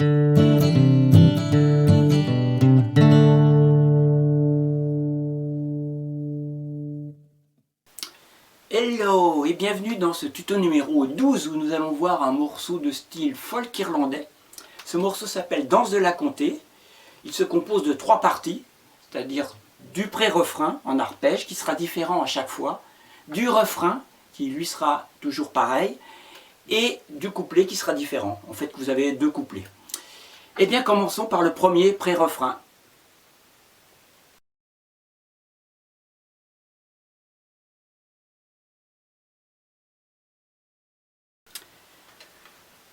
Hello et bienvenue dans ce tuto numéro 12 où nous allons voir un morceau de style folk irlandais. Ce morceau s'appelle Danse de la Comté. Il se compose de 3 parties, c'est-à-dire du pré-refrain en arpège qui sera différent à chaque fois, du refrain qui lui sera toujours pareil et du couplet qui sera différent. En fait, vous avez 2 couplets. Eh bien, commençons par le premier pré-refrain.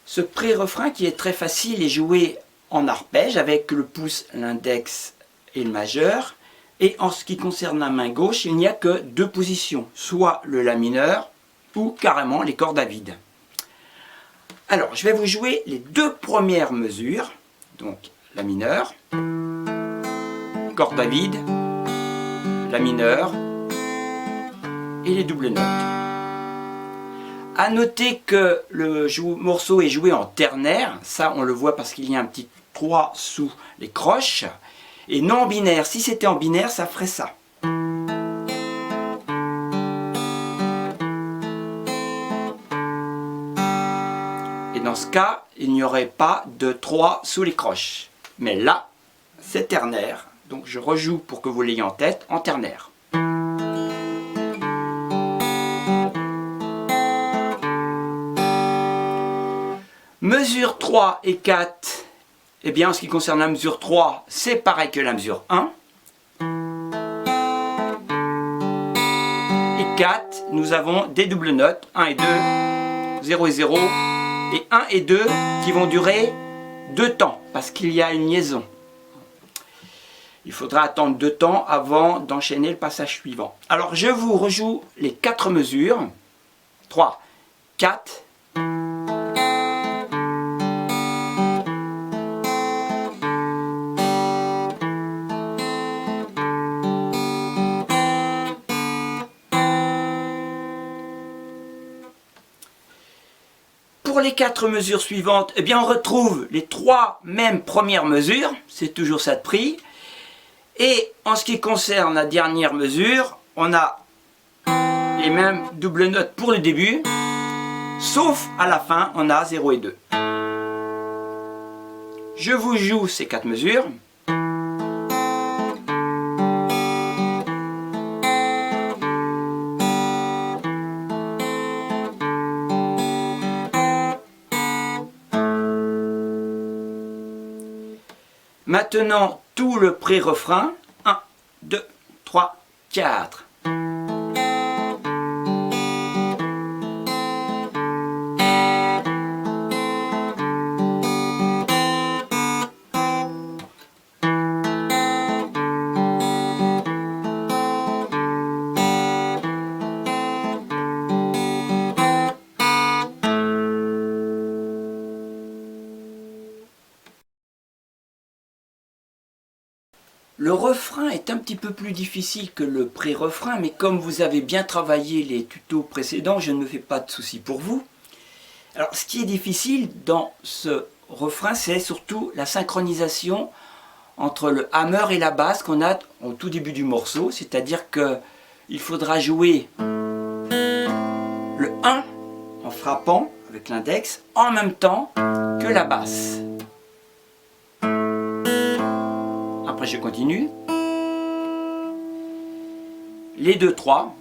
Ce pré-refrain qui est très facile est joué en arpège avec le pouce, l'index et le majeur. Et en ce qui concerne la main gauche, il n'y a que 2 positions, soit le la mineur ou carrément les cordes à vide. Alors, je vais vous jouer les 2 premières mesures, donc la mineure, corde à vide, la mineure et les doubles notes. A noter que le morceau est joué en ternaire, ça on le voit parce qu'il y a un petit 3 sous les croches, et non en binaire. Si c'était en binaire, ça ferait ça. Et dans ce cas, il n'y aurait pas de 3 sous les croches. Mais là, c'est ternaire, donc je rejoue pour que vous l'ayez en tête, en ternaire. Mesure 3 et 4, eh bien en ce qui concerne la mesure 3, c'est pareil que la mesure 1. Et 4, nous avons des doubles notes, 1 et 2, 0 et 0, et 1 et 2 qui vont durer 2 temps, parce qu'il y a une liaison. Il faudra attendre 2 temps avant d'enchaîner le passage suivant. Alors je vous rejoue les 4 mesures, 3, 4, pour les 4 mesures suivantes, eh bien on retrouve les 3 mêmes premières mesures, c'est toujours ça de prix. Et en ce qui concerne la dernière mesure, on a les mêmes doubles notes pour le début, sauf à la fin, on a 0 et 2. Je vous joue ces 4 mesures. Maintenant, tout le pré-refrain. 1, 2, 3, 4. Le refrain est un petit peu plus difficile que le pré-refrain, mais comme vous avez bien travaillé les tutos précédents, je ne me fais pas de soucis pour vous. Alors, ce qui est difficile dans ce refrain, c'est surtout la synchronisation entre le hammer et la basse qu'on a au tout début du morceau, c'est-à-dire qu'il faudra jouer le 1 en frappant avec l'index en même temps que la basse. Après je continue. Les 2, 3.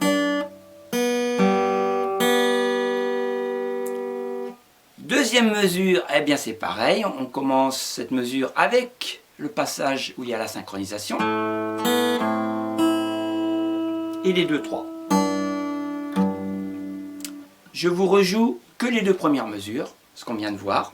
Deuxième mesure, eh bien c'est pareil, on commence cette mesure avec le passage où il y a la synchronisation. Et les 2, 3. Je vous rejoue que les 2 premières mesures, ce qu'on vient de voir.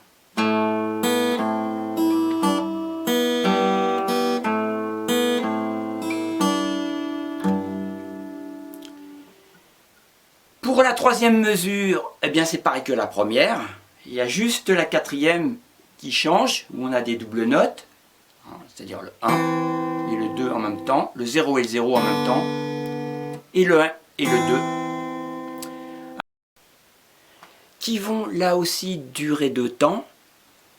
Pour la 3e mesure, eh bien c'est pareil que la première. Il y a juste la 4e qui change, où on a des doubles notes, c'est-à-dire le 1 et le 2 en même temps, le 0 et le 0 en même temps, et le 1 et le 2, qui vont là aussi durer 2 temps,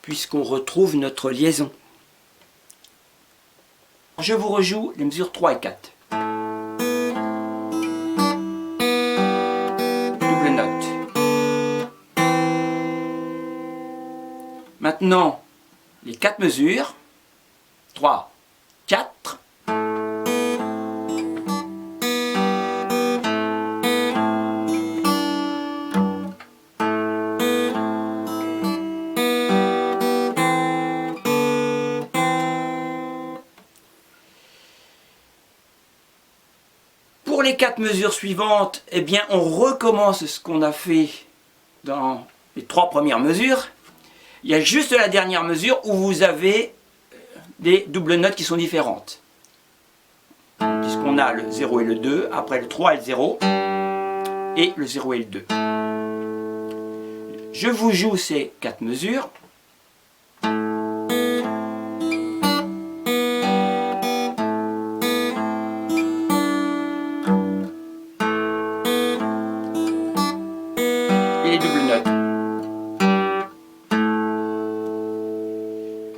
puisqu'on retrouve notre liaison. Je vous rejoue les mesures 3 et 4. Double note. Maintenant, les 4 mesures. 3, 4. Pour les 4 mesures suivantes, eh bien, on recommence ce qu'on a fait dans les 3 premières mesures. Il y a juste la dernière mesure où vous avez des doubles notes qui sont différentes. Puisqu'on a le 0 et le 2, après le 3 et le 0, et le 0 et le 2. Je vous joue ces 4 mesures.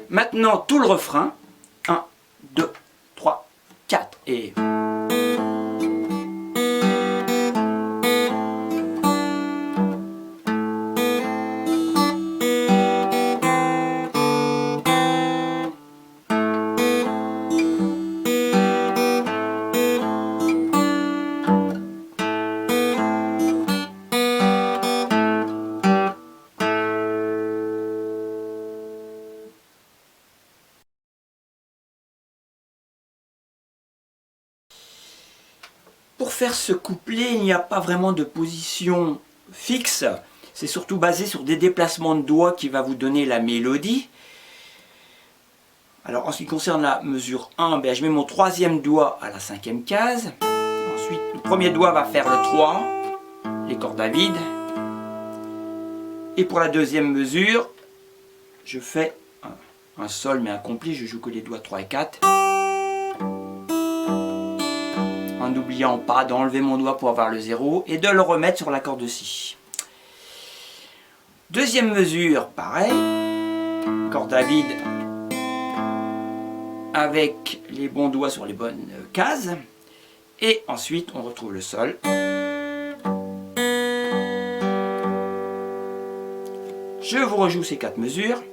Maintenant, tout le refrain. 1, 2, 3, 4 et... Pour faire ce couplet, il n'y a pas vraiment de position fixe. C'est surtout basé sur des déplacements de doigts qui va vous donner la mélodie. Alors en ce qui concerne la mesure 1, je mets mon 3e doigt à la 5e case. Ensuite, le premier doigt va faire le 3, les cordes à vide. Et pour la 2e mesure, je fais un sol mais incomplet, je joue que les doigts 3 et 4. En n'oubliant pas d'enlever mon doigt pour avoir le 0 et de le remettre sur la corde de Si. 2e mesure, pareil, corde à vide avec les bons doigts sur les bonnes cases. Et ensuite, on retrouve le sol. Je vous rejoue ces 4 mesures.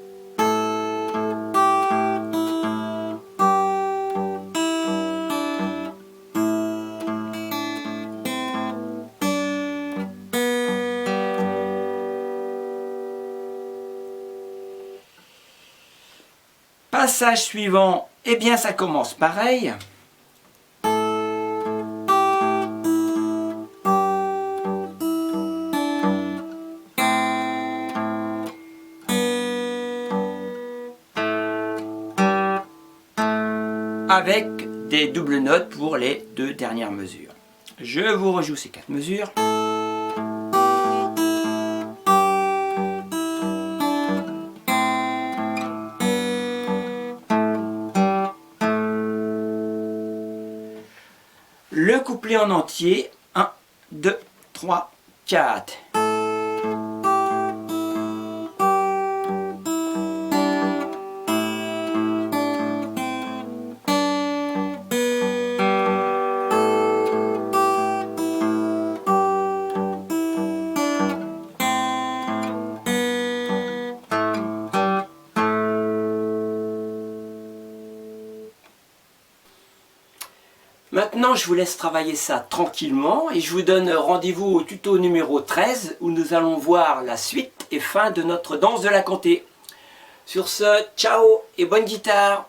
Passage suivant, eh bien ça commence pareil. Avec des doubles notes pour les 2 dernières mesures. Je vous rejoue ces 4 mesures. Le couplet en entier, 1, 2, 3, 4. Maintenant, je vous laisse travailler ça tranquillement et je vous donne rendez-vous au tuto numéro 13 où nous allons voir la suite et fin de notre danse de la comté. Sur ce, ciao et bonne guitare!